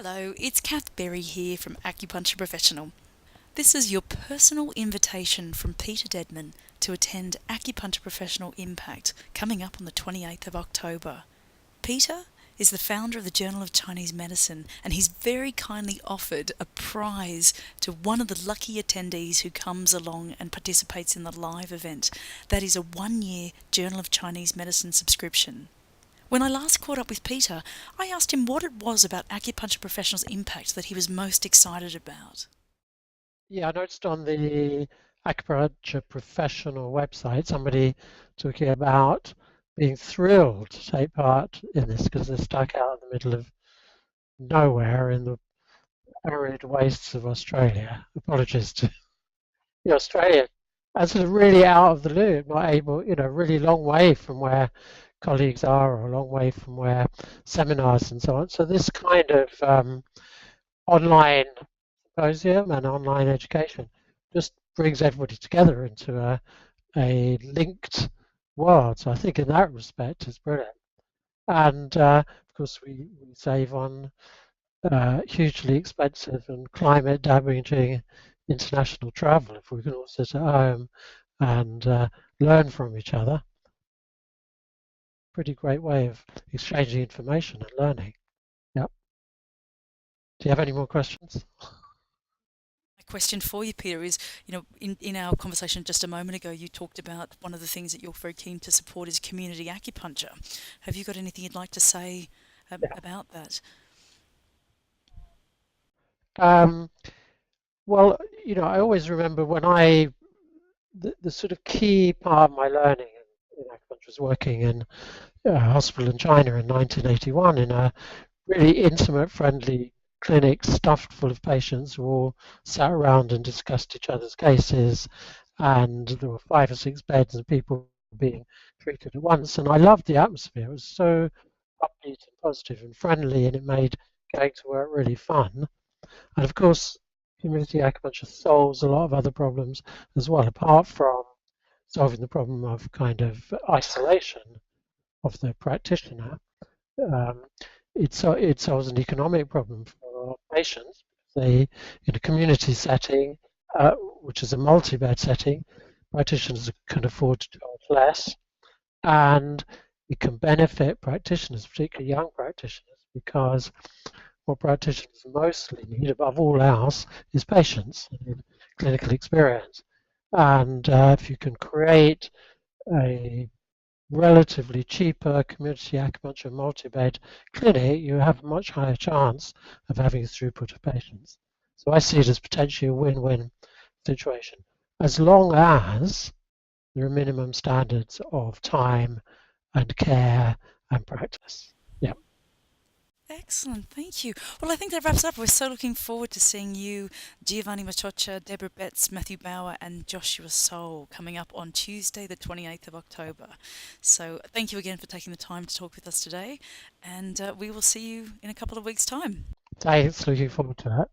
Hello, it's Kath Berry here from Acupuncture Professional. This is your personal invitation from Peter Deadman to attend Acupuncture Professional Impact coming up on the 28th of October. Peter is the founder of the Journal of Chinese Medicine, and he's very kindly offered a prize to one of the lucky attendees who comes along and participates in the live event. That is a 1-year Journal of Chinese Medicine subscription. When I last caught up with Peter, I asked him what it was about Acupuncture Professional's impact that he was most excited about. Yeah, I noticed on the Acupuncture Professional website somebody talking about being thrilled to take part in this because they're stuck out in the middle of nowhere in the arid wastes of Australia. Apologies to the Australian. As sort of really out of the loop, not able, really long way from where colleagues are or a long way from where seminars and so on. So this kind of online symposium and online education just brings everybody together into a linked world. So I think in that respect it's brilliant. And of course we save on hugely expensive and climate damaging international travel if we can all sit at home and learn from each other. Pretty great way of exchanging information and learning. Yep. Do you have any more questions? My question for you, Peter, is in our conversation just a moment ago, you talked about one of the things that you're very keen to support is community acupuncture. Have you got anything you'd like to say Yeah. about that? Um, well, I always remember when the sort of key part of my learning in acupuncture was working in a hospital in China in 1981 in a really intimate, friendly clinic stuffed full of patients who all sat around and discussed each other's cases. And there were 5 or 6 beds and people being treated at once. And I loved the atmosphere. It was so upbeat and positive and friendly, and it made going to work really fun. And of course, community acupuncture solves a lot of other problems as well, apart from solving the problem of kind of isolation of the practitioner. Um, it solves an economic problem for patients. They, in a community setting, which is a multi-bed setting, practitioners can afford to charge less, and it can benefit practitioners, particularly young practitioners, because what practitioners mostly need, above all else, is patience and clinical experience. And if you can create a relatively cheaper community acupuncture multi-bed clinic, you have a much higher chance of having a throughput of patients. So I see it as potentially a win-win situation, as long as there are minimum standards of time and care and practice. Yeah. Excellent, thank you. Well, I think that wraps up. We're so looking forward to seeing you, Giovanni Machocha, Deborah Betts, Matthew Bauer, and Joshua Soul coming up on Tuesday, the 28th of October. So, thank you again for taking the time to talk with us today, and we will see you in a couple of weeks' time. Thanks. Looking forward to that.